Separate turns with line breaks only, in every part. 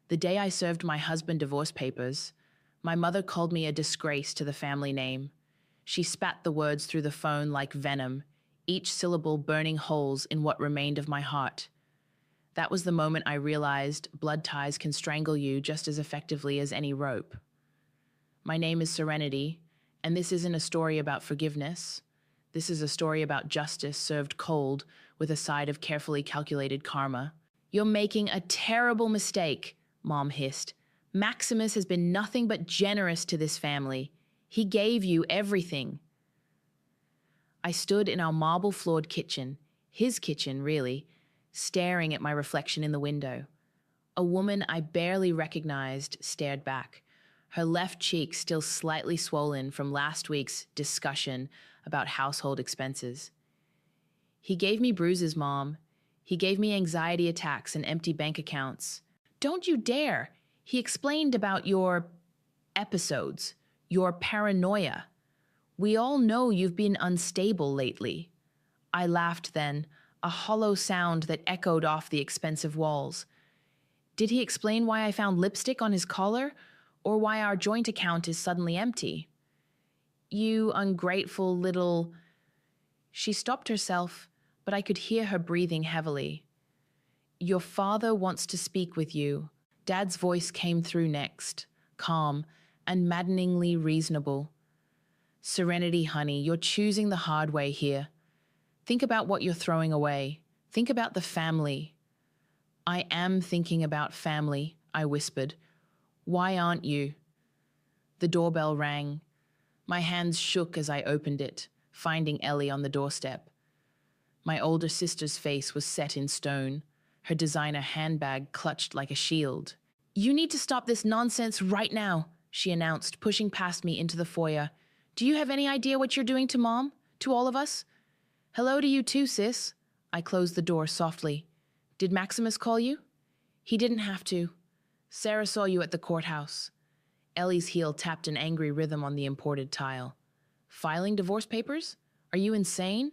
The day I served my husband divorce papers, my mother called me a disgrace to the family name. She spat the words through the phone like venom, each syllable burning holes in what remained of my heart. That was the moment I realized blood ties can strangle you just as effectively as any rope. My name is Serenity, and this isn't a story about forgiveness. This is a story about justice served cold with a side of carefully calculated karma. "You're making a terrible mistake," Mom hissed. "Maximus has been nothing but generous to this family. He gave you everything." I stood in our marble-floored kitchen, his kitchen, really, staring at my reflection in the window. A woman I barely recognized stared back, her left cheek still slightly swollen from last week's discussion about household expenses. "He gave me bruises, Mom. He gave me anxiety attacks and empty bank accounts." "Don't you dare!" He explained about your episodes, your paranoia. "We all know you've been unstable lately." I laughed then, a hollow sound that echoed off the expensive walls. Did he explain why I found lipstick on his collar, or why our joint account is suddenly empty? "You ungrateful little—" She stopped herself, but I could hear her breathing heavily. "Your father wants to speak with you." Dad's voice came through next, calm and maddeningly reasonable. "Serenity, honey, you're choosing the hard way here. Think about what you're throwing away. Think about the family." "I am thinking about family," I whispered. "Why aren't you?" The doorbell rang. My hands shook as I opened it, finding Ellie on the doorstep. My older sister's face was set in stone, her designer handbag clutched like a shield. "You need to stop this nonsense right now," she announced, pushing past me into the foyer. "Do you have any idea what you're doing to Mom? To all of us?" "Hello to you too, sis." I closed the door softly. "Did Maximus call you?" "He didn't have to. Sarah saw you at the courthouse." Ellie's heel tapped an angry rhythm on the imported tile. "Filing divorce papers? Are you insane?"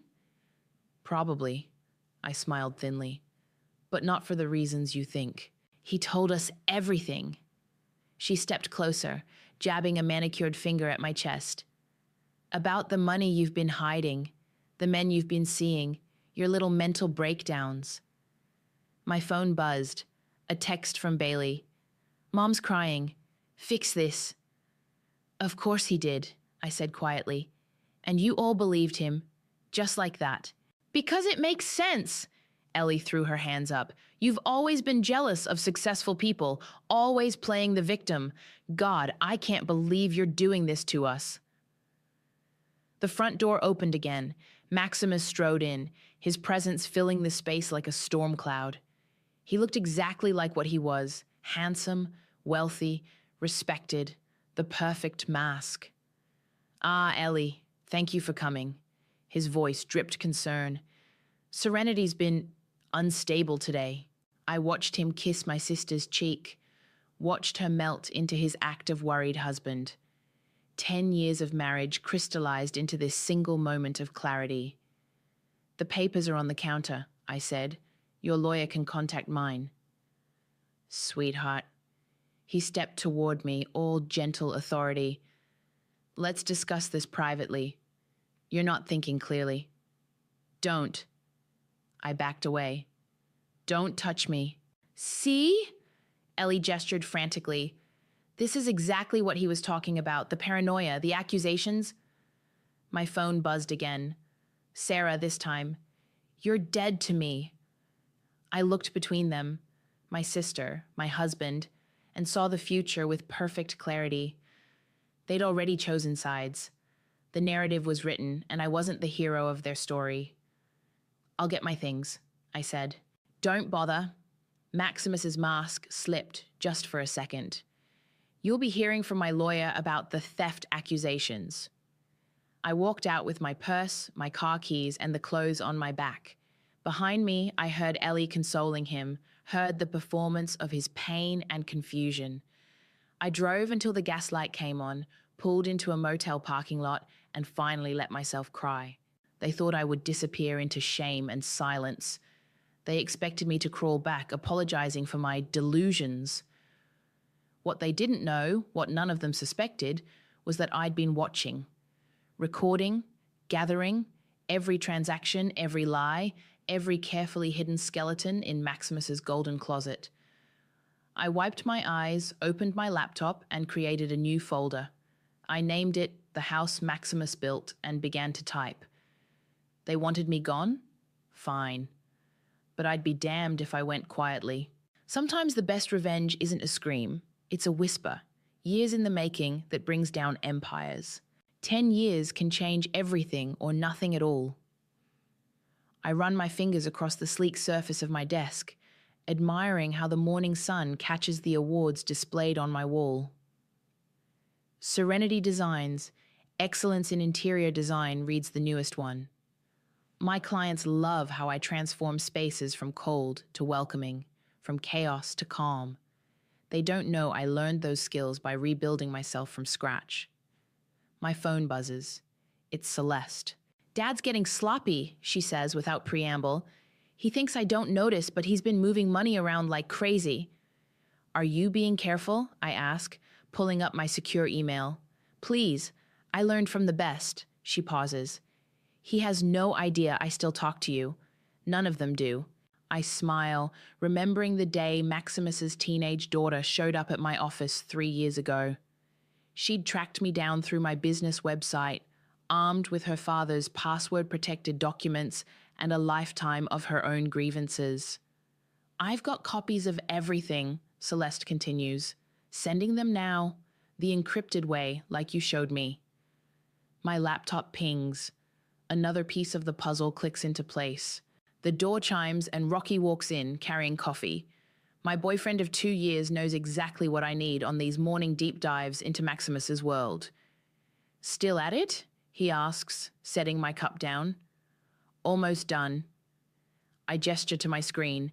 "Probably," I smiled thinly. "But not for the reasons you think. He told us everything." She stepped closer, jabbing a manicured finger at my chest. "About the money you've been hiding, the men you've been seeing, your little mental breakdowns." My phone buzzed. A text from Bailey. "Mom's crying. Fix this." "Of course he did," I said quietly. "And you all believed him. Just like that." "Because it makes sense." Ellie threw her hands up. "You've always been jealous of successful people, always playing the victim. God, I can't believe you're doing this to us." The front door opened again. Maximus strode in, his presence filling the space like a storm cloud. He looked exactly like what he was, handsome, wealthy, respected, the perfect mask. "Ah, Ellie, thank you for coming." His voice dripped concern. "Serenity's been unstable today." I watched him kiss my sister's cheek, watched her melt into his active, worried husband. 10 years of marriage crystallized into this single moment of clarity. "The papers are on the counter," I said. "Your lawyer can contact mine." "Sweetheart." He stepped toward me, all gentle authority. "Let's discuss this privately. You're not thinking clearly." "Don't." I backed away. "Don't touch me." "See?" Ellie gestured frantically. "This is exactly what he was talking about, the paranoia, the accusations." My phone buzzed again. Sarah this time. "You're dead to me." I looked between them, my sister, my husband, and saw the future with perfect clarity. They'd already chosen sides. The narrative was written, and I wasn't the hero of their story. "I'll get my things," I said. "Don't bother." Maximus's mask slipped just for a second. "You'll be hearing from my lawyer about the theft accusations." I walked out with my purse, my car keys, and the clothes on my back. Behind me, I heard Ellie consoling him, heard the performance of his pain and confusion. I drove until the gas light came on, pulled into a motel parking lot, and finally let myself cry. They thought I would disappear into shame and silence. They expected me to crawl back, apologizing for my delusions. What they didn't know, what none of them suspected, was that I'd been watching, recording, gathering, every transaction, every lie, every carefully hidden skeleton in Maximus's golden closet. I wiped my eyes, opened my laptop, and created a new folder. I named it The House Maximus Built and began to type. They wanted me gone? Fine. But I'd be damned if I went quietly. Sometimes the best revenge isn't a scream, it's a whisper, years in the making that brings down empires. 10 years can change everything or nothing at all. I run my fingers across the sleek surface of my desk, admiring how the morning sun catches the awards displayed on my wall. Serenity Designs, Excellence in Interior Design reads the newest one. My clients love how I transform spaces from cold to welcoming, from chaos to calm. They don't know I learned those skills by rebuilding myself from scratch. My phone buzzes. It's Celeste. Dad's getting sloppy, she says without preamble. He thinks I don't notice, but he's been moving money around like crazy. Are you being careful? I ask, pulling up my secure email. Please, I learned from the best, she pauses. He has no idea I still talk to you. None of them do. I smile, remembering the day Maximus's teenage daughter showed up at my office 3 years ago. She'd tracked me down through my business website, armed with her father's password-protected documents and a lifetime of her own grievances. I've got copies of everything, Celeste continues, sending them now, the encrypted way, like you showed me. My laptop pings. Another piece of the puzzle clicks into place. The door chimes and Rocky walks in, carrying coffee. My boyfriend of 2 years knows exactly what I need on these morning deep dives into Maximus's world. Still at it? He asks, setting my cup down. Almost done. I gesture to my screen.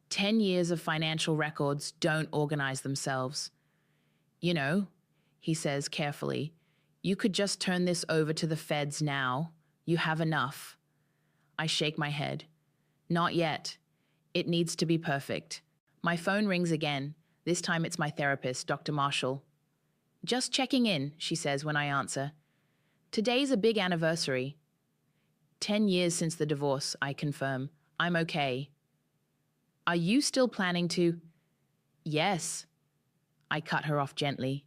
10 years of financial records don't organize themselves. You know, he says carefully, you could just turn this over to the feds now. You have enough. I shake my head. Not yet. It needs to be perfect. My phone rings again. This time it's my therapist, Dr. Marshall. Just checking in, she says when I answer. Today's a big anniversary. 10 years since the divorce, I confirm. I'm okay. Are you still planning to? Yes. I cut her off gently.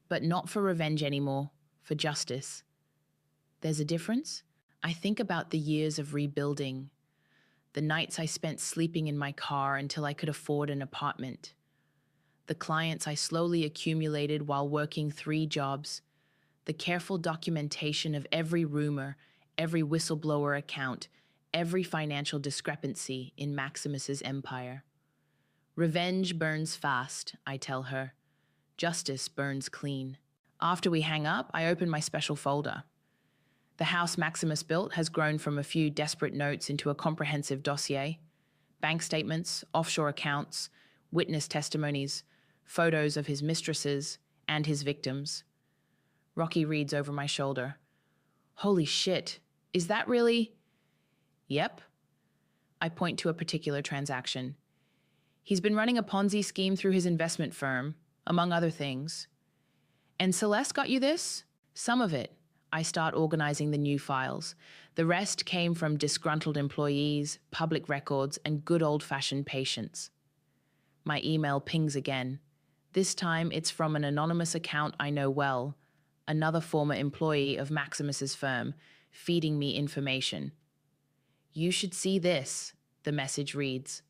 But not for revenge anymore, for justice. There's a difference? I think about the years of rebuilding, the nights I spent sleeping in my car until I could afford an apartment, the clients I slowly accumulated while working 3 jobs, the careful documentation of every rumor, every whistleblower account, every financial discrepancy in Maximus's empire. Revenge burns fast, I tell her. Justice burns clean. After we hang up, I open my special folder. The house Maximus built has grown from a few desperate notes into a comprehensive dossier. Bank statements, offshore accounts, witness testimonies, photos of his mistresses and his victims. Rocky reads over my shoulder. Holy shit, is that really? Yep. I point to a particular transaction. He's been running a Ponzi scheme through his investment firm, among other things. And Celeste got you this? Some of it. I start organizing the new files. The rest came from disgruntled employees, public records, and good old-fashioned patience. My email pings again. This time it's from an anonymous account I know well, another former employee of Maximus's firm, feeding me information. You should see this, the message reads.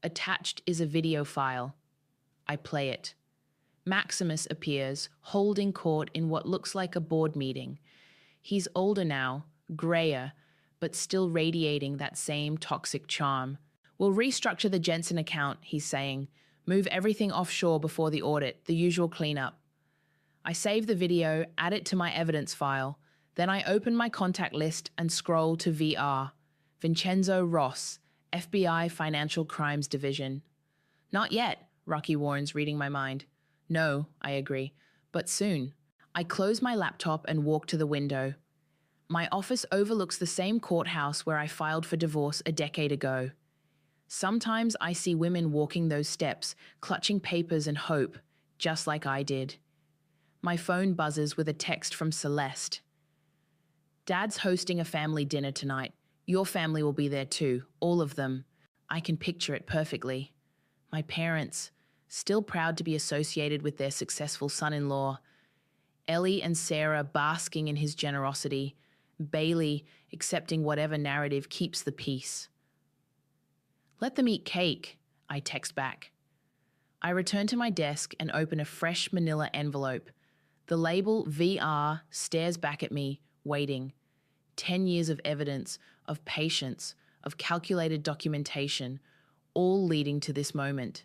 Attached is a video file. I play it. Maximus appears, holding court in what looks like a board meeting. He's older now, grayer, but still radiating that same toxic charm. We'll restructure the Jensen account, he's saying. Move everything offshore before the audit, the usual cleanup. I save the video, add it to my evidence file. Then I open my contact list and scroll to VR. Vincenzo Ross, FBI Financial Crimes Division. Not yet, Rocky warns, reading my mind. No, I agree, but soon. I close my laptop and walk to the window. My office overlooks the same courthouse where I filed for divorce a decade ago. Sometimes I see women walking those steps, clutching papers and hope, just like I did. My phone buzzes with a text from Celeste. Dad's hosting a family dinner tonight. Your family will be there too, all of them. I can picture it perfectly. My parents, still proud to be associated with their successful son-in-law. Ellie and Sarah basking in his generosity. Bailey accepting whatever narrative keeps the peace. Let them eat cake, I text back. I return to my desk and open a fresh manila envelope. The label VR stares back at me, waiting. 10 years of evidence, of patience, of calculated documentation, all leading to this moment.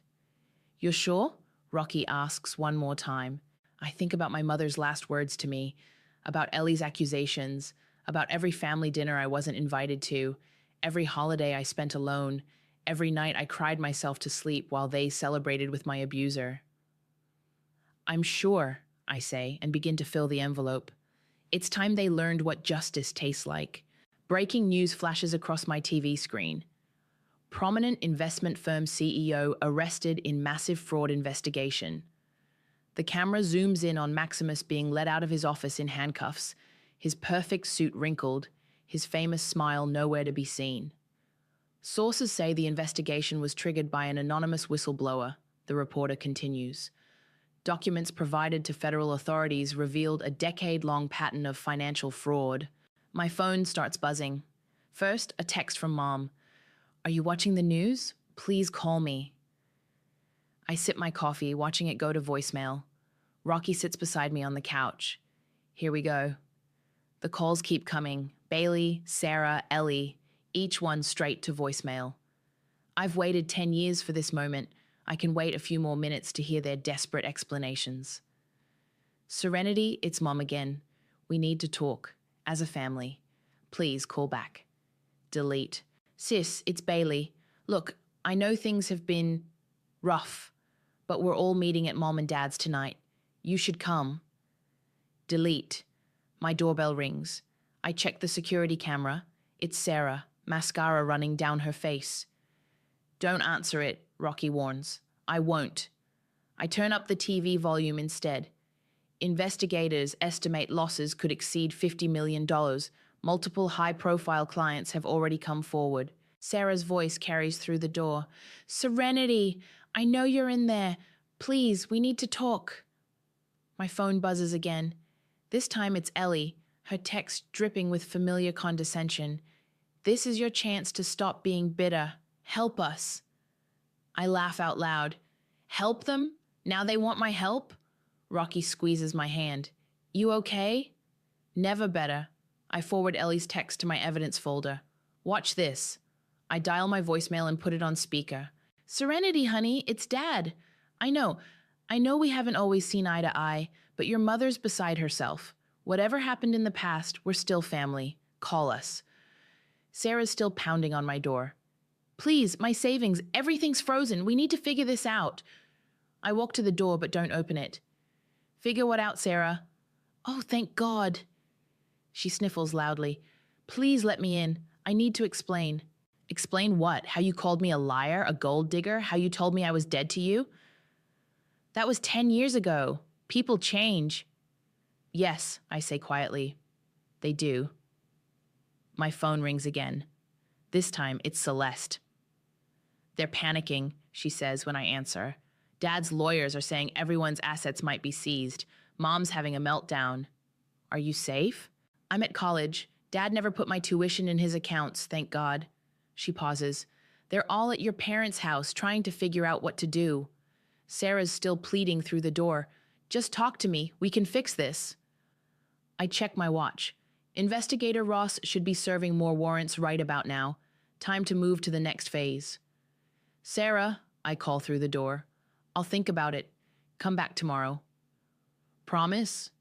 You're sure? Rocky asks one more time. I think about my mother's last words to me, about Ellie's accusations, about every family dinner I wasn't invited to, every holiday I spent alone, every night I cried myself to sleep while they celebrated with my abuser. I'm sure, I say, and begin to fill the envelope. It's time they learned what justice tastes like. Breaking news flashes across my TV screen. Prominent investment firm CEO arrested in massive fraud investigation. The camera zooms in on Maximus being led out of his office in handcuffs, his perfect suit wrinkled, his famous smile nowhere to be seen. Sources say the investigation was triggered by an anonymous whistleblower, the reporter continues. Documents provided to federal authorities revealed a decade-long pattern of financial fraud. My phone starts buzzing. First, a text from Mom. Are you watching the news? Please call me. I sip my coffee, watching it go to voicemail. Rocky sits beside me on the couch. Here we go. The calls keep coming. Bailey, Sarah, Ellie, each one straight to voicemail. I've waited 10 years for this moment. I can wait a few more minutes to hear their desperate explanations. Serenity, it's Mom again. We need to talk. As a family. Please call back. Delete. Sis, it's Bailey. Look, I know things have been rough, but we're all meeting at Mom and Dad's tonight. You should come. Delete. My doorbell rings. I check the security camera. It's Sarah, mascara running down her face. Don't answer it, Rocky warns. I won't. I turn up the TV volume instead. Investigators estimate losses could exceed $50 million. Multiple high-profile clients have already come forward. Sarah's voice carries through the door. Serenity, I know you're in there. Please, we need to talk. My phone buzzes again. This time it's Ellie, her text dripping with familiar condescension. This is your chance to stop being bitter. Help us. I laugh out loud. Help them? Now they want my help? Rocky squeezes my hand. You okay? Never better. I forward Ellie's text to my evidence folder. Watch this. I dial my voicemail and put it on speaker. Serenity, honey, it's Dad. I know we haven't always seen eye to eye, but your mother's beside herself. Whatever happened in the past, we're still family. Call us. Sarah's still pounding on my door. Please, my savings, everything's frozen. We need to figure this out. I walk to the door but don't open it. Figure what out, Sarah? Oh, thank God. She sniffles loudly. Please let me in. I need to explain. Explain what? How you called me a liar, a gold digger? How you told me I was dead to you? That was 10 years ago. People change. Yes, I say quietly. They do. My phone rings again. This time it's Celeste. They're panicking, she says when I answer. Dad's lawyers are saying everyone's assets might be seized. Mom's having a meltdown. Are you safe? I'm at college. Dad never put my tuition in his accounts, thank God. She pauses. They're all at your parents' house trying to figure out what to do. Sarah's still pleading through the door. Just talk to me. We can fix this. I check my watch. Investigator Ross should be serving more warrants right about now. Time to move to the next phase. Sarah, I call through the door. I'll think about it. Come back tomorrow. Promise?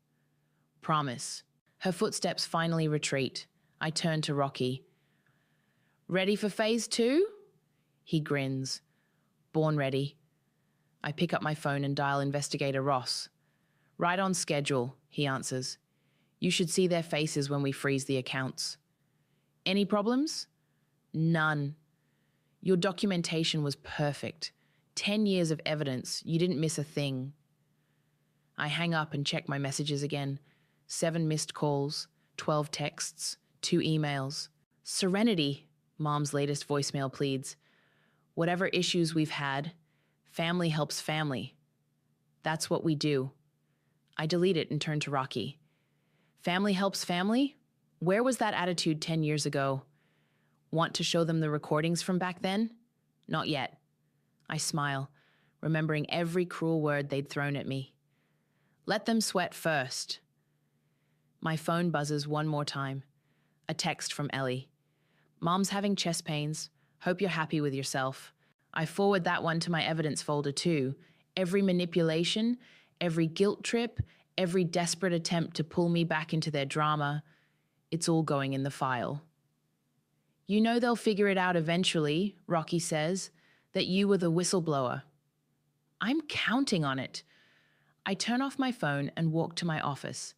Promise. Her footsteps finally retreat. I turn to Rocky. Ready for phase 2? He grins. Born ready. I pick up my phone and dial Investigator Ross. Right on schedule, he answers. You should see their faces when we freeze the accounts. Any problems? None. Your documentation was perfect. 10 years of evidence. You didn't miss a thing. I hang up and check my messages again. 7 missed calls, 12 texts, 2 emails. Serenity, Mom's latest voicemail pleads. Whatever issues we've had, family helps family. That's what we do. I delete it and turn to Rocky. Family helps family? Where was that attitude 10 years ago? Want to show them the recordings from back then? Not yet. I smile, remembering every cruel word they'd thrown at me. Let them sweat first. My phone buzzes one more time. A text from Ellie. Mom's having chest pains. Hope you're happy with yourself. I forward that one to my evidence folder too. Every manipulation, every guilt trip, every desperate attempt to pull me back into their drama, it's all going in the file. You know they'll figure it out eventually, Rocky says, that you were the whistleblower. I'm counting on it. I turn off my phone and walk to my office.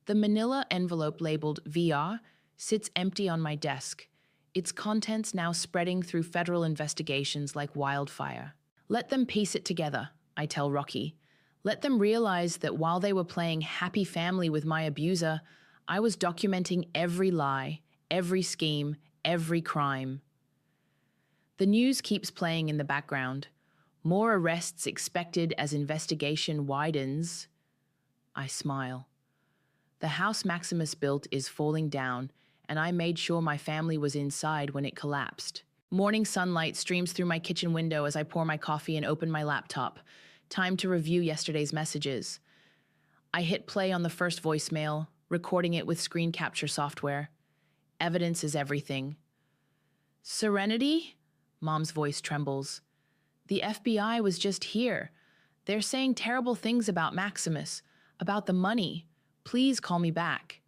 The manila envelope labeled VR sits empty on my desk, its contents now spreading through federal investigations like wildfire. Let them piece it together, I tell Rocky. Let them realize that while they were playing happy family with my abuser, I was documenting every lie, every scheme, every crime. The news keeps playing in the background. More arrests expected as investigation widens. I smile. The house Maximus built is falling down, and I made sure my family was inside when it collapsed. Morning sunlight streams through my kitchen window as I pour my coffee and open my laptop. Time to review yesterday's messages. I hit play on the first voicemail, recording it with screen capture software. Evidence is everything. Serenity? Mom's voice trembles. The FBI was just here. They're saying terrible things about Maximus, about the money. Please call me back.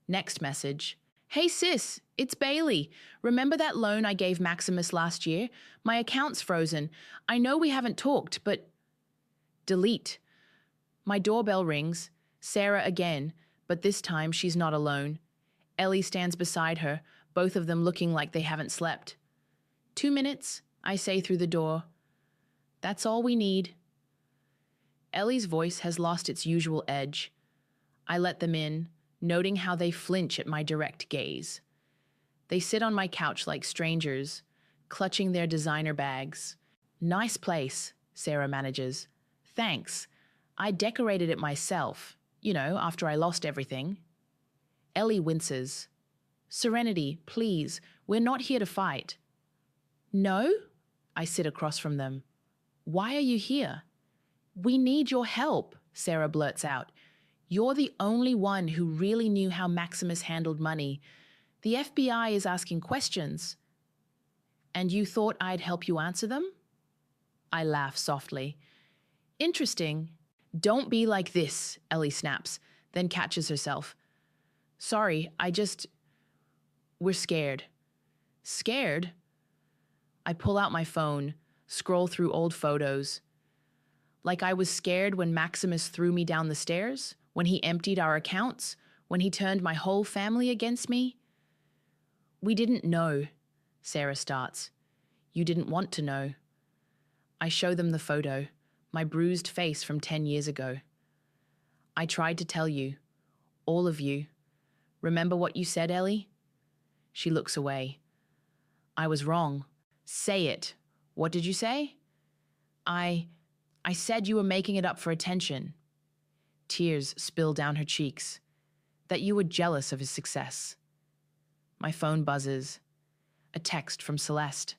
Next message. Hey sis, it's Bailey. Remember that loan I gave Maximus last year? My account's frozen. I know we haven't talked, but... Delete. My doorbell rings. Sarah again, but this time she's not alone. Ellie stands beside her, both of them looking like they haven't slept. 2 minutes, I say through the door. That's all we need. Ellie's voice has lost its usual edge. I let them in, noting how they flinch at my direct gaze. They sit on my couch like strangers, clutching their designer bags. Nice place, Sarah manages. Thanks. I decorated it myself, after I lost everything. Ellie winces. Serenity, please, we're not here to fight. No? I sit across from them. Why are you here? We need your help, Sarah blurts out. You're the only one who really knew how Maximus handled money. The FBI is asking questions. And you thought I'd help you answer them? I laugh softly. Interesting. Don't be like this, Ellie snaps, then catches herself. Sorry, we're scared. Scared? I pull out my phone, scroll through old photos. Like I was scared when Maximus threw me down the stairs, when he emptied our accounts, when he turned my whole family against me. We didn't know, Sarah starts. You didn't want to know. I show them the photo, my bruised face from 10 years ago. I tried to tell you, all of you. Remember what you said, Ellie? She looks away. I was wrong. Say it. What did you say? I said you were making it up for attention. Tears spill down her cheeks. That you were jealous of his success. My phone buzzes. A text from Celeste.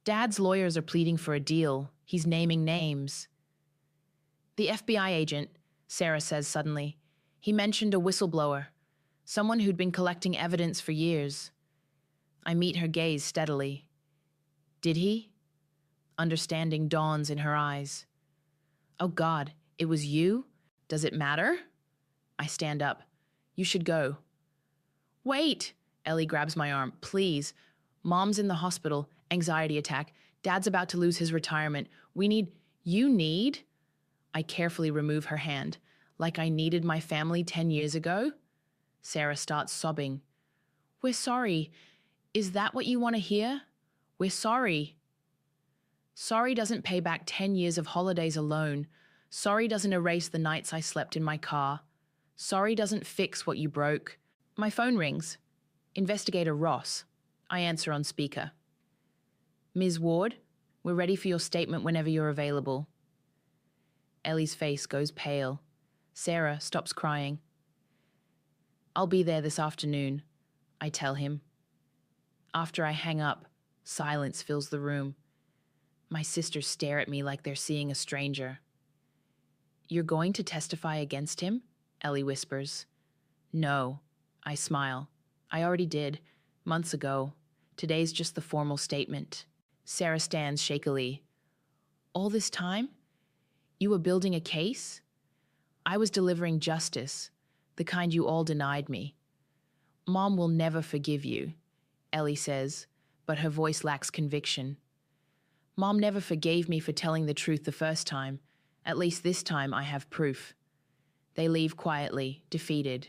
Dad's lawyers are pleading for a deal. He's naming names. The FBI agent, Sarah says suddenly. He mentioned a whistleblower. Someone who'd been collecting evidence for years. I meet her gaze steadily. Did he? Understanding dawns in her eyes. Oh God, it was you? Does it matter? I stand up. You should go. Wait! Ellie grabs my arm. Please. Mom's in the hospital. Anxiety attack. Dad's about to lose his retirement. You need? I carefully remove her hand. Like I needed my family 10 years ago? Sarah starts sobbing. We're sorry. Is that what you want to hear? We're sorry. Sorry doesn't pay back 10 years of holidays alone. Sorry doesn't erase the nights I slept in my car. Sorry doesn't fix what you broke. My phone rings. Investigator Ross. I answer on speaker. Ms. Ward, we're ready for your statement whenever you're available. Ellie's face goes pale. Sarah stops crying. I'll be there this afternoon, I tell him. After I hang up, silence fills the room. My sisters stare at me like they're seeing a stranger. You're going to testify against him? Ellie whispers. No, I smile. I already did, months ago. Today's just the formal statement. Sarah stands shakily. All this time? You were building a case? I was delivering justice, the kind you all denied me. Mom will never forgive you, Ellie says, but her voice lacks conviction. Mom never forgave me for telling the truth the first time. At least this time I have proof. They leave quietly, defeated.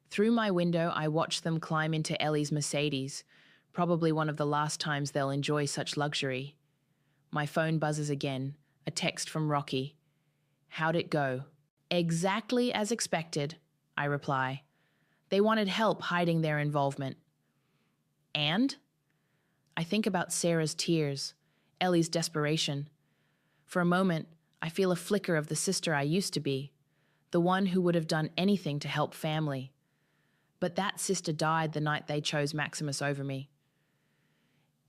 Through my window, I watch them climb into Ellie's Mercedes, probably one of the last times they'll enjoy such luxury. My phone buzzes again, a text from Rocky. How'd it go? Exactly as expected, I reply. They wanted help hiding their involvement. And? I think about Sarah's tears, Ellie's desperation. For a moment, I feel a flicker of the sister I used to be, the one who would have done anything to help family. But that sister died the night they chose Maximus over me.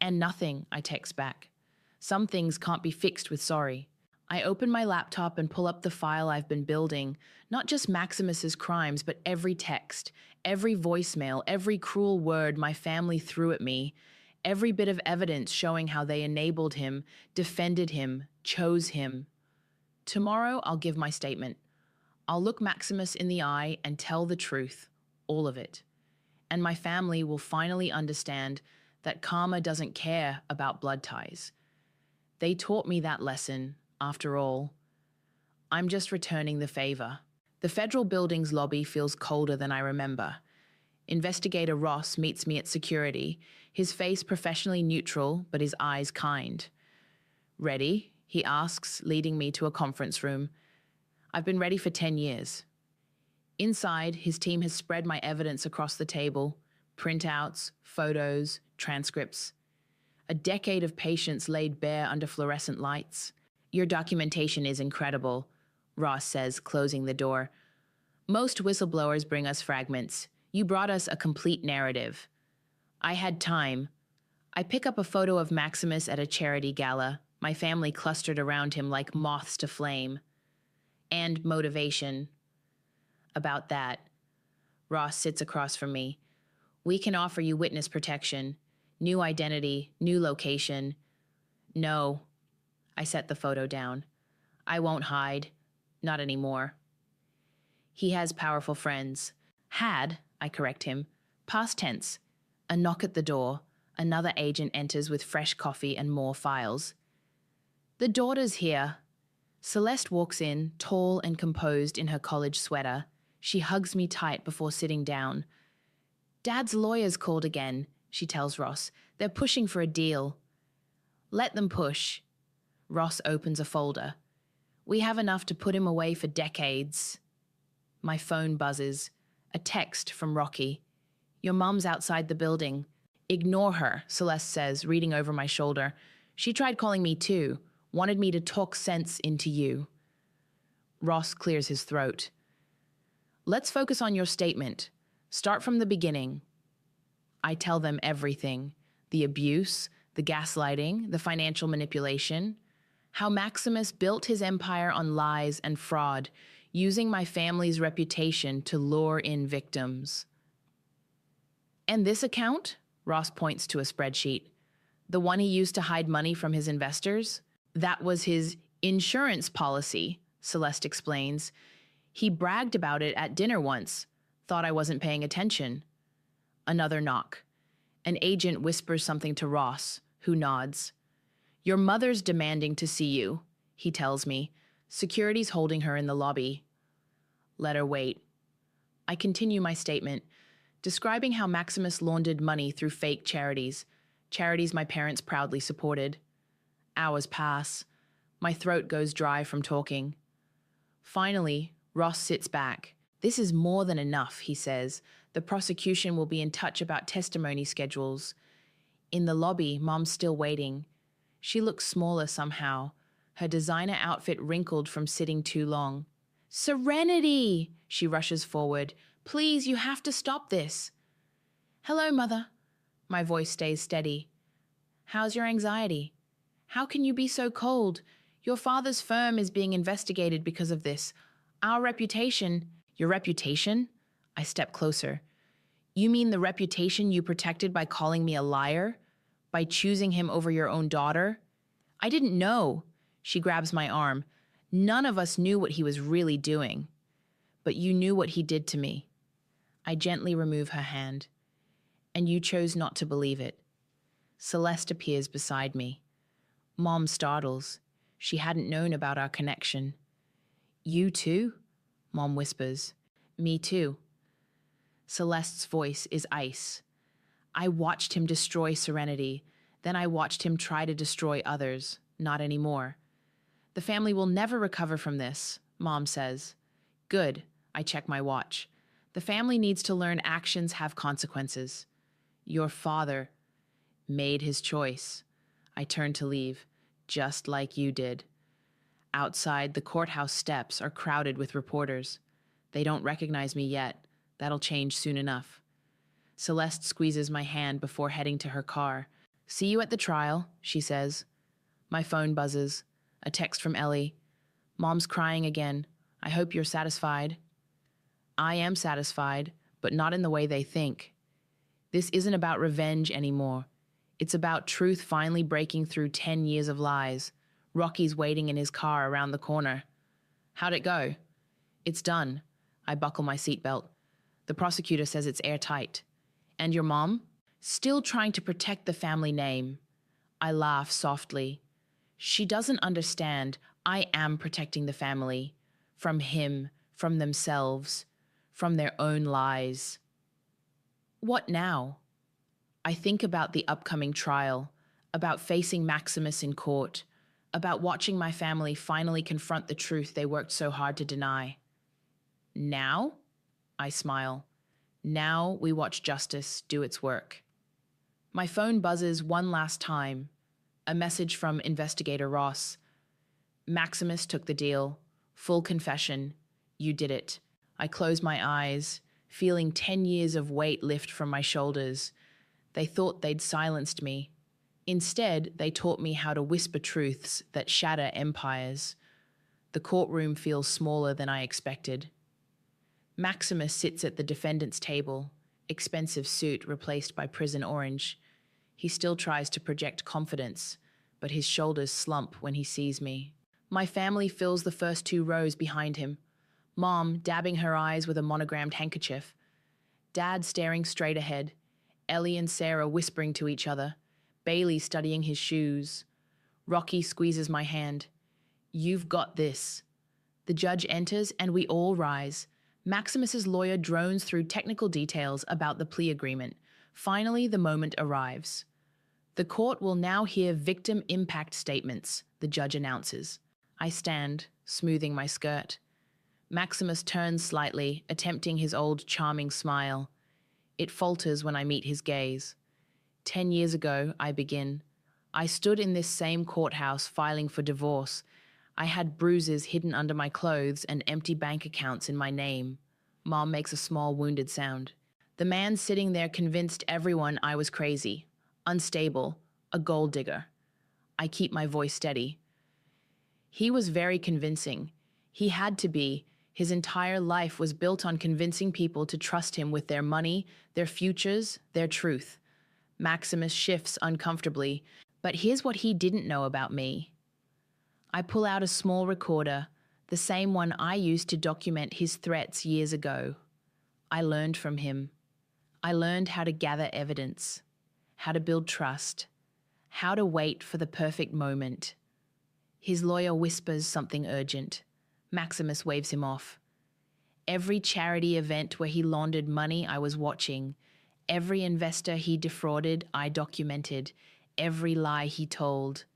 And nothing, I text back. Some things can't be fixed with sorry. I open my laptop and pull up the file I've been building, not just Maximus's crimes, but every text, every voicemail, every cruel word my family threw at me, every bit of evidence showing how they enabled him, defended him, chose him. Tomorrow, I'll give my statement. I'll look Maximus in the eye and tell the truth, all of it. And my family will finally understand that karma doesn't care about blood ties. They taught me that lesson, after all. I'm just returning the favor. The federal building's lobby feels colder than I remember. Investigator Ross meets me at security, his face professionally neutral, but his eyes kind. Ready? He asks, leading me to a conference room. I've been ready for 10 years. Inside, his team has spread my evidence across the table, printouts, photos, transcripts. A decade of patience laid bare under fluorescent lights. Your documentation is incredible, Ross says, closing the door. Most whistleblowers bring us fragments. You brought us a complete narrative. I had time. I pick up a photo of Maximus at a charity gala, my family clustered around him like moths to flame. And motivation. About that. Ross sits across from me. We can offer you witness protection, new identity, new location. No. I set the photo down. I won't hide. Not anymore. He has powerful friends. Had, I correct him. Past tense. A knock at the door. Another agent enters with fresh coffee and more files. The daughter's here. Celeste walks in, tall and composed in her college sweater. She hugs me tight before sitting down. Dad's lawyers called again, she tells Ross. They're pushing for a deal. Let them push. Ross opens a folder. We have enough to put him away for decades. My phone buzzes. A text from Rocky. Your mum's outside the building. Ignore her, Celeste says, reading over my shoulder. She tried calling me too. Wanted me to talk sense into you. Ross clears his throat. Let's focus on your statement. Start from the beginning. I tell them everything. The abuse, the gaslighting, the financial manipulation. How Maximus built his empire on lies and fraud, using my family's reputation to lure in victims. And this account? Ross points to a spreadsheet. The one he used to hide money from his investors? That was his insurance policy, Celeste explains. He bragged about it at dinner once, thought I wasn't paying attention. Another knock. An agent whispers something to Ross, who nods. Your mother's demanding to see you, he tells me. Security's holding her in the lobby. Let her wait. I continue my statement, describing how Maximus laundered money through fake charities my parents proudly supported. Hours pass. My throat goes dry from talking. Finally, Ross sits back. This is more than enough, he says. The prosecution will be in touch about testimony schedules. In the lobby, Mom's still waiting. She looks smaller somehow, her designer outfit wrinkled from sitting too long. Serenity! She rushes forward. Please, you have to stop this. Hello, Mother. My voice stays steady. How's your anxiety? How can you be so cold? Your father's firm is being investigated because of this. Our reputation... Your reputation? I step closer. You mean the reputation you protected by calling me a liar? By choosing him over your own daughter? I didn't know. She grabs my arm. None of us knew what he was really doing. But you knew what he did to me. I gently remove her hand. And you chose not to believe it. Celeste appears beside me. Mom startles. She hadn't known about our connection. You too? Mom whispers. Me too. Celeste's voice is ice. I watched him destroy Serenity. Then I watched him try to destroy others. Not anymore. The family will never recover from this, Mom says. Good. I check my watch. The family needs to learn actions have consequences. Your father made his choice. I turn to leave, just like you did. Outside, the courthouse steps are crowded with reporters. They don't recognize me yet. That'll change soon enough. Celeste squeezes my hand before heading to her car. See you at the trial, she says. My phone buzzes. A text from Ellie. Mom's crying again. I hope you're satisfied. I am satisfied, but not in the way they think. This isn't about revenge anymore. It's about truth finally breaking through 10 years of lies. Rocky's waiting in his car around the corner. How'd it go? It's done. I buckle my seatbelt. The prosecutor says it's airtight. And your mom? Still trying to protect the family name. I laugh softly. She doesn't understand. I am protecting the family. From him, from themselves, from their own lies. What now? I think about the upcoming trial, about facing Maximus in court, about watching my family finally confront the truth they worked so hard to deny. Now? I smile. Now we watch justice do its work. My phone buzzes one last time. A message from Investigator Ross. Maximus took the deal. Full confession. You did it. I close my eyes, feeling 10 years of weight lift from my shoulders. They thought they'd silenced me. Instead, they taught me how to whisper truths that shatter empires. The courtroom feels smaller than I expected. Maximus sits at the defendant's table, expensive suit replaced by prison orange. He still tries to project confidence, but his shoulders slump when he sees me. My family fills the first 2 rows behind him. Mom dabbing her eyes with a monogrammed handkerchief. Dad staring straight ahead. Ellie and Sarah whispering to each other. Bailey studying his shoes. Rocky squeezes my hand. You've got this. The judge enters and we all rise. Maximus's lawyer drones through technical details about the plea agreement. Finally, the moment arrives. The court will now hear victim impact statements, the judge announces. I stand, smoothing my skirt. Maximus turns slightly, attempting his old charming smile. It falters when I meet his gaze. 10 years ago, I begin. I stood in this same courthouse filing for divorce. I had bruises hidden under my clothes and empty bank accounts in my name. Mom makes a small wounded sound. The man sitting there convinced everyone I was crazy, unstable, a gold digger. I keep my voice steady. He was very convincing. He had to be. His entire life was built on convincing people to trust him with their money, their futures, their truth. Maximus shifts uncomfortably, but here's what he didn't know about me. I pull out a small recorder, the same one I used to document his threats years ago. I learned from him. I learned how to gather evidence, how to build trust, how to wait for the perfect moment. His lawyer whispers something urgent. Maximus waves him off. Every charity event where he laundered money, I was watching. Every investor he defrauded, I documented. Every lie he told.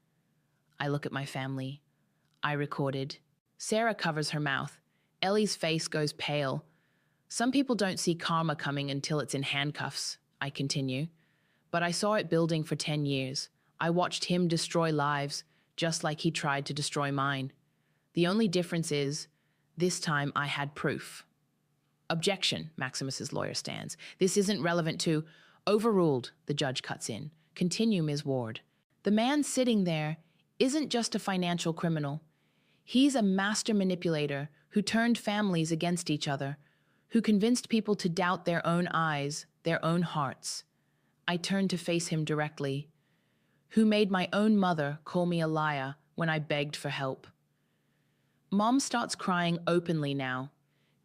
I look at my family. I recorded. Sarah covers her mouth. Ellie's face goes pale. Some people don't see karma coming until it's in handcuffs, I continue. But I saw it building for 10 years. I watched him destroy lives, just like he tried to destroy mine. The only difference is, this time I had proof. Objection, Maximus's lawyer stands. This isn't relevant to... Overruled, the judge cuts in. Continue, Ms. Ward. The man sitting there isn't just a financial criminal. He's a master manipulator who turned families against each other, who convinced people to doubt their own eyes, their own hearts. I turned to face him directly. Who made my own mother call me a liar when I begged for help. Mom starts crying openly now.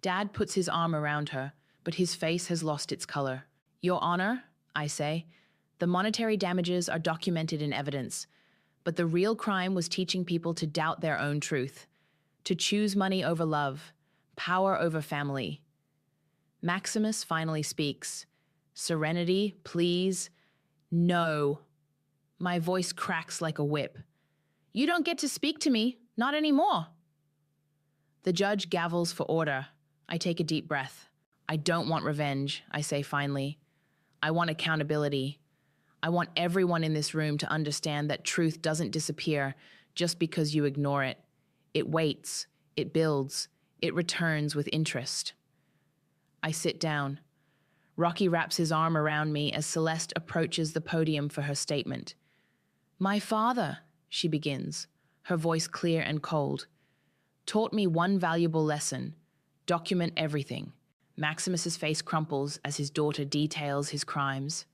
Dad puts his arm around her, but his face has lost its color. Your Honor, I say, the monetary damages are documented in evidence, but the real crime was teaching people to doubt their own truth, to choose money over love, power over family. Maximus finally speaks. Serenity, please. No. My voice cracks like a whip. You don't get to speak to me, not anymore. The judge gavels for order. I take a deep breath. I don't want revenge, I say finally. I want accountability. I want everyone in this room to understand that truth doesn't disappear just because you ignore it. It waits, it builds, it returns with interest. I sit down. Rocky wraps his arm around me as Celeste approaches the podium for her statement. My father, she begins, her voice clear and cold, taught me one valuable lesson: document everything. Maximus's face crumples as his daughter details his crimes.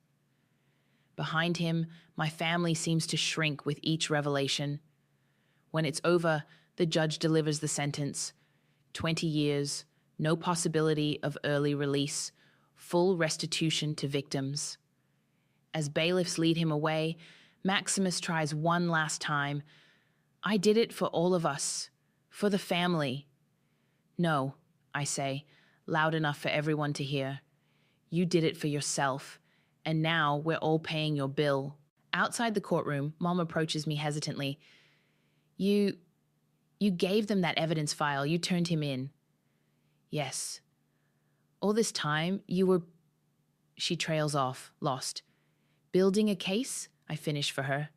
Behind him, my family seems to shrink with each revelation. When it's over, the judge delivers the sentence. 20 years, no possibility of early release, full restitution to victims. As bailiffs lead him away, Maximus tries one last time. I did it for all of us, for the family. No, I say, loud enough for everyone to hear. You did it for yourself, and now we're all paying your bill. Outside the courtroom, Mom approaches me hesitantly. You gave them that evidence file. You turned him in. Yes. All this time, you were... She trails off, lost. Building a case? I finish for her.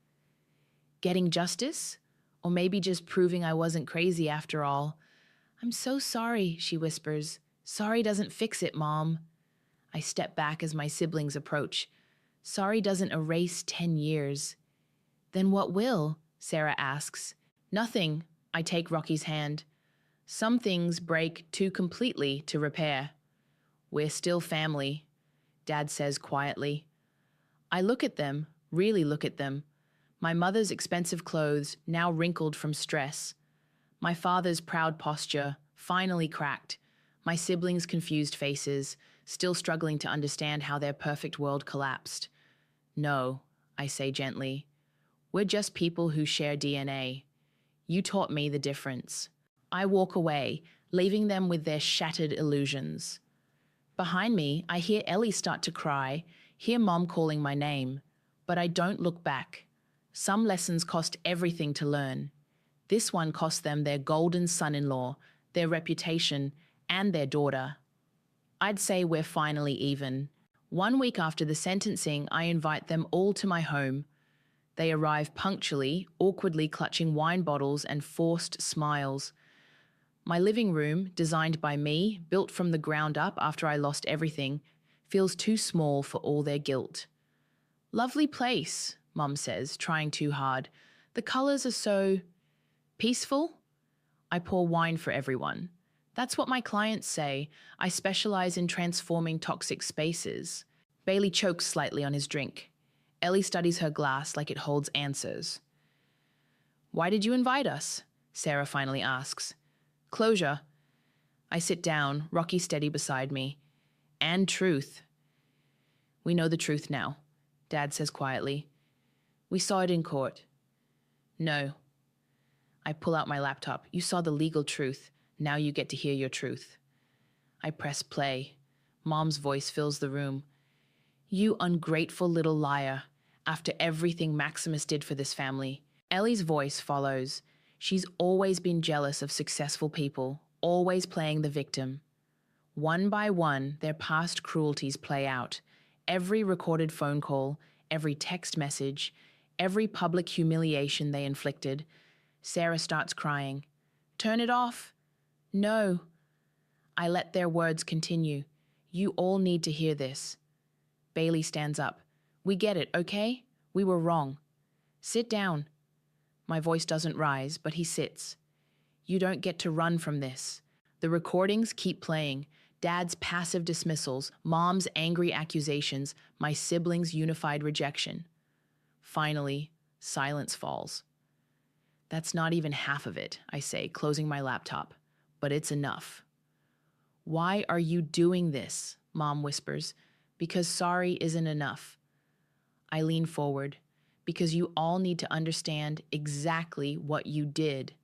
Getting justice? Or maybe just proving I wasn't crazy after all. I'm so sorry, she whispers. Sorry doesn't fix it, Mom. I step back as my siblings approach. Sorry doesn't erase 10 years. Then what will? Sarah asks. Nothing. I take Rocky's hand. Some things break too completely to repair. We're still family, Dad says quietly. I look at them, really look at them. My mother's expensive clothes, now wrinkled from stress. My father's proud posture, finally cracked. My siblings' confused faces, still struggling to understand how their perfect world collapsed. No, I say gently. We're just people who share DNA. You taught me the difference. I walk away, leaving them with their shattered illusions. Behind me, I hear Ellie start to cry, hear Mom calling my name. But I don't look back. Some lessons cost everything to learn. This one cost them their golden son-in-law, their reputation, and their daughter. I'd say we're finally even. 1 week after the sentencing, I invite them all to my home. They arrive punctually, awkwardly clutching wine bottles and forced smiles. My living room, designed by me, built from the ground up after I lost everything, feels too small for all their guilt. Lovely place, Mum says, trying too hard. The colors are so... peaceful? I pour wine for everyone. That's what my clients say. I specialize in transforming toxic spaces. Bailey chokes slightly on his drink. Ellie studies her glass like it holds answers. Why did you invite us? Sarah finally asks. Closure. I sit down, Rocky steady beside me. And truth. We know the truth now, Dad says quietly. We saw it in court. No. I pull out my laptop. You saw the legal truth. Now you get to hear your truth. I press play. Mom's voice fills the room. You ungrateful little liar. After everything Maximus did for this family. Ellie's voice follows. She's always been jealous of successful people. always playing the victim. One by one, their past cruelties play out. Every recorded phone call, every text message, every public humiliation they inflicted. Sarah starts crying. "Turn it off." "No." I let their words continue. "You all need to hear this." Bailey stands up. "We get it, okay? We were wrong. Sit down." My voice doesn't rise, but he sits. "You don't get to run from this." The recordings keep playing. Dad's passive dismissals, Mom's angry accusations, my siblings' unified rejection. Finally, silence falls. "That's not even half of it," I say, closing my laptop. "But it's enough." "Why are you doing this?" Mom whispers. "Because sorry isn't enough." I lean forward. "Because you all need to understand exactly what you did."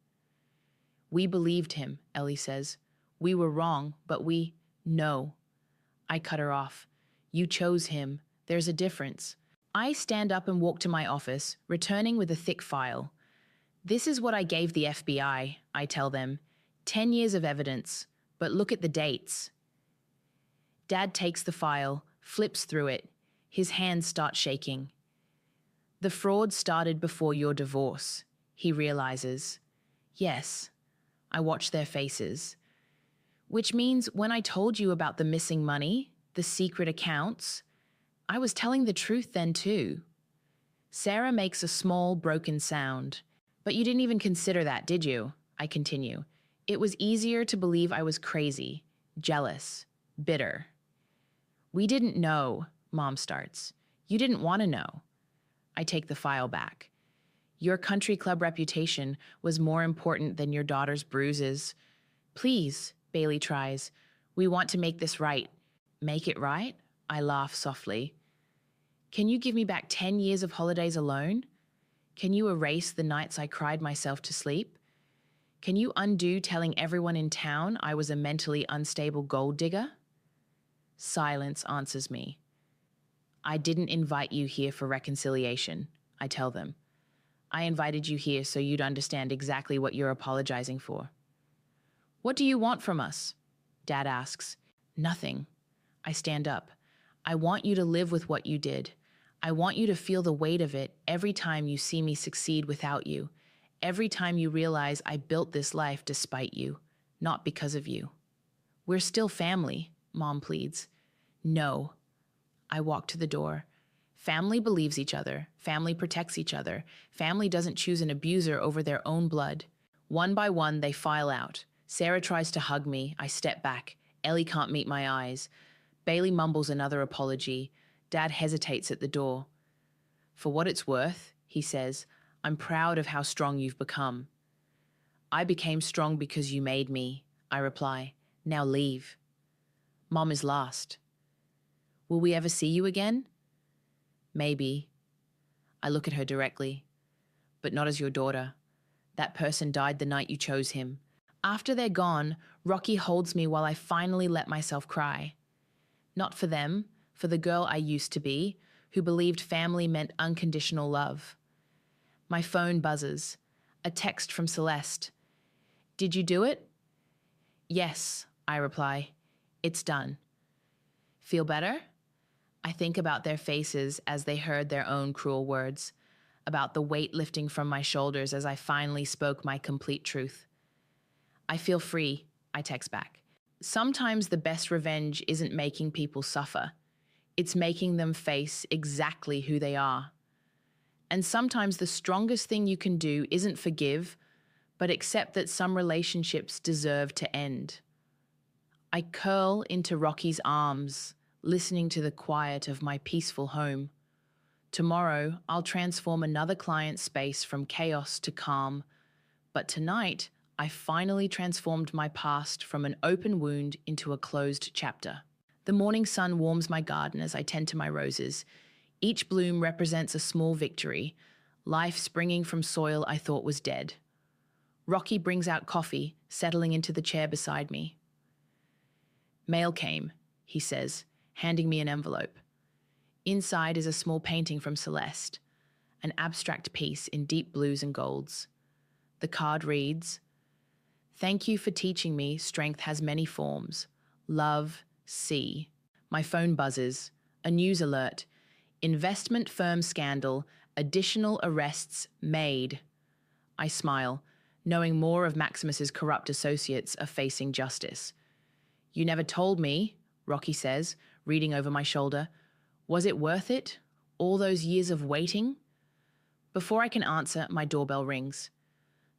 "We believed him," Ellie says. "We were wrong, but we..." "No." I cut her off. "You chose him. There's a difference." I stand up and walk to my office, returning with a thick file. "This is what I gave the FBI," I tell them. 10 years of evidence, but look at the dates. Dad takes the file, flips through it. His hands start shaking. "The fraud started before your divorce," he realizes. "Yes." I watch their faces. "Which means when I told you about the missing money, the secret accounts, I was telling the truth then too." Sarah makes a small, broken sound. "But you didn't even consider that, did you?" I continue. "It was easier to believe I was crazy, jealous, bitter." "We didn't know," Mom starts. "You didn't want to know." I take the file back. "Your country club reputation was more important than your daughter's bruises." "Please," Bailey tries. "We want to make this right." "Make it right?" I laugh softly. "Can you give me back 10 years of holidays alone? Can you erase the nights I cried myself to sleep? Can you undo telling everyone in town I was a mentally unstable gold digger?" Silence answers me. "I didn't invite you here for reconciliation," I tell them. "I invited you here so you'd understand exactly what you're apologizing for." "What do you want from us?" Dad asks. "Nothing." I stand up. "I want you to live with what you did. I want you to feel the weight of it every time you see me succeed without you. Every time you realize I built this life despite you, not because of you." "We're still family," Mom pleads. "No." I walk to the door. Family believes each other. Family protects each other. Family doesn't choose an abuser over their own blood. One by one, they file out. Sarah tries to hug me. I step back. Ellie can't meet my eyes. Bailey mumbles another apology. Dad hesitates at the door. "For what it's worth," he says, "I'm proud of how strong you've become." "I became strong because you made me," I reply. "Now leave." Mom is last. "Will we ever see you again?" "Maybe." I look at her directly. "But not as your daughter. That person died the night you chose him." After they're gone, Rocky holds me while I finally let myself cry. Not for them, for the girl I used to be, who believed family meant unconditional love. My phone buzzes. A text from Celeste. "Did you do it?" "Yes," I reply. "It's done." "Feel better?" I think about their faces as they heard their own cruel words, about the weight lifting from my shoulders as I finally spoke my complete truth. "I feel free," I text back. Sometimes the best revenge isn't making people suffer. It's making them face exactly who they are. And sometimes the strongest thing you can do isn't forgive, but accept that some relationships deserve to end. I curl into Rocky's arms, listening to the quiet of my peaceful home. Tomorrow, I'll transform another client's space from chaos to calm. But tonight, I finally transformed my past from an open wound into a closed chapter. The morning sun warms my garden as I tend to my roses. Each bloom represents a small victory, life springing from soil I thought was dead. Rocky brings out coffee, settling into the chair beside me. "Mail came," he says, handing me an envelope. Inside is a small painting from Celeste, an abstract piece in deep blues and golds. The card reads, Thank you for teaching me strength has many forms. Love, C. My phone buzzes. A news alert. Investment firm scandal. Additional arrests made. I smile, knowing more of Maximus's corrupt associates are facing justice. You never told me, Rocky says, reading over my shoulder. Was it worth it? All those years of waiting? Before I can answer, my doorbell rings.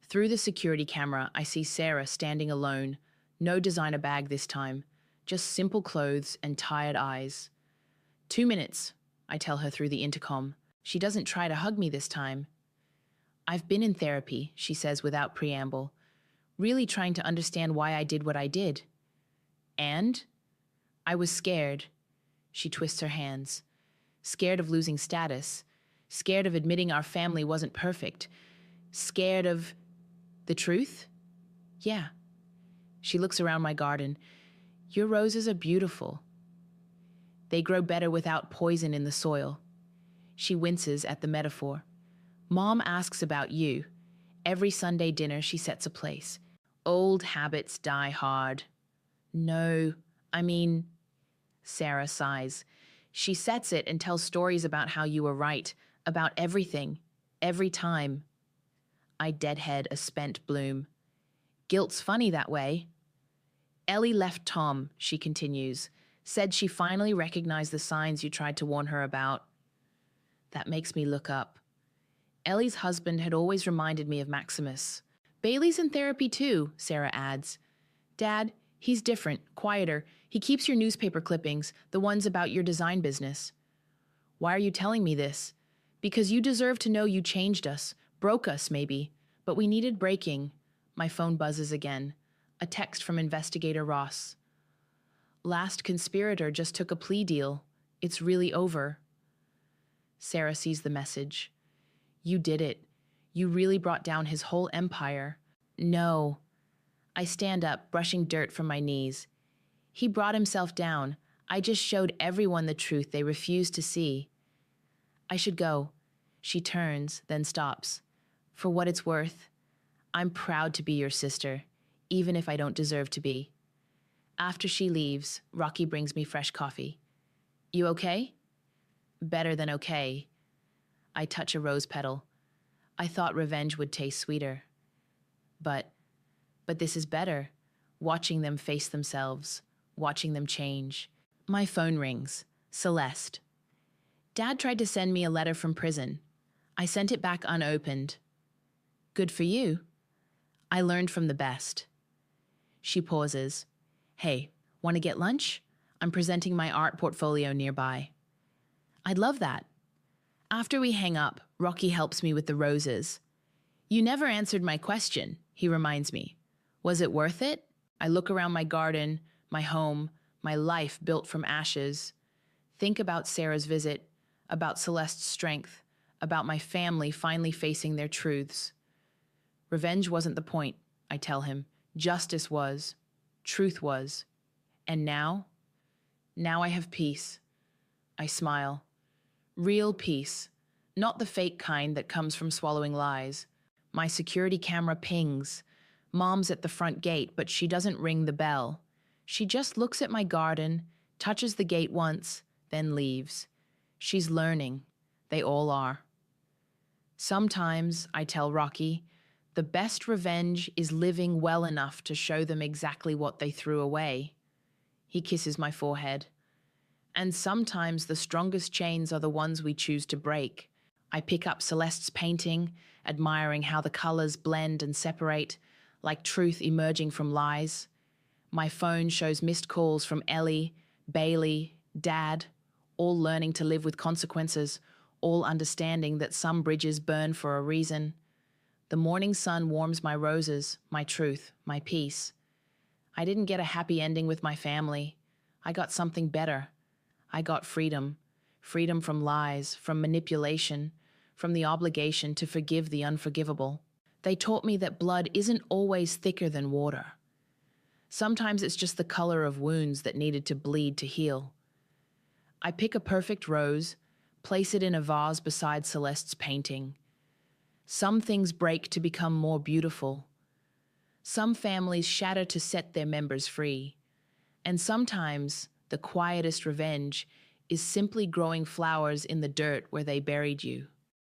Through the security camera, I see Sarah standing alone. No designer bag this time, just simple clothes and tired eyes. 2 minutes, I tell her through the intercom. She doesn't try to hug me this time. I've been in therapy, she says without preamble, really trying to understand why I did what I did. And? I was scared. She twists her hands. Scared of losing status. Scared of admitting our family wasn't perfect. Scared of the truth? Yeah. She looks around my garden. Your roses are beautiful. They grow better without poison in the soil. She winces at the metaphor. Mom asks about you. Every Sunday dinner she sets a place. Old habits die hard. No, I mean, Sarah sighs. She sets it and tells stories about how you were right, about everything, every time. I deadhead a spent bloom. Guilt's funny that way. Ellie left Tom, she continues, said she finally recognized the signs you tried to warn her about. That makes me look up. Ellie's husband had always reminded me of Maximus. Bailey's in therapy too, Sarah adds. Dad, he's different, quieter. He keeps your newspaper clippings, the ones about your design business. Why are you telling me this? Because you deserve to know you changed us, broke us maybe, but we needed breaking. My phone buzzes again. A text from Investigator Ross. Last conspirator just took a plea deal. It's really over. Sarah sees the message. You did it. You really brought down his whole empire. No. I stand up, brushing dirt from my knees. He brought himself down. I just showed everyone the truth they refused to see. I should go. She turns, then stops. For what it's worth, I'm proud to be your sister, even if I don't deserve to be. After she leaves, Rocky brings me fresh coffee. You okay? Better than okay. I touch a rose petal. I thought revenge would taste sweeter. But this is better. Watching them face themselves, watching them change. My phone rings. Celeste. Dad tried to send me a letter from prison. I sent it back unopened. Good for you. I learned from the best. She pauses. Hey, want to get lunch? I'm presenting my art portfolio nearby. I'd love that. After we hang up, Rocky helps me with the roses. You never answered my question, he reminds me. Was it worth it? I look around my garden, my home, my life built from ashes. Think about Sarah's visit, about Celeste's strength, about my family finally facing their truths. Revenge wasn't the point, I tell him. Justice was. Truth was. And now? Now I have peace. I smile. Real peace. Not the fake kind that comes from swallowing lies. My security camera pings. Mom's at the front gate, but she doesn't ring the bell. She just looks at my garden, touches the gate once, then leaves. She's learning. They all are. Sometimes, I tell Rocky, the best revenge is living well enough to show them exactly what they threw away. He kisses my forehead. And sometimes the strongest chains are the ones we choose to break. I pick up Celeste's painting, admiring how the colors blend and separate, like truth emerging from lies. My phone shows missed calls from Ellie, Bailey, Dad, all learning to live with consequences, all understanding that some bridges burn for a reason. The morning sun warms my roses, my truth, my peace. I didn't get a happy ending with my family. I got something better. I got freedom. Freedom from lies, from manipulation, from the obligation to forgive the unforgivable. They taught me that blood isn't always thicker than water. Sometimes it's just the color of wounds that needed to bleed to heal. I pick a perfect rose, place it in a vase beside Celeste's painting. Some things break to become more beautiful. Some families shatter to set their members free. And sometimes the quietest revenge is simply growing flowers in the dirt where they buried you.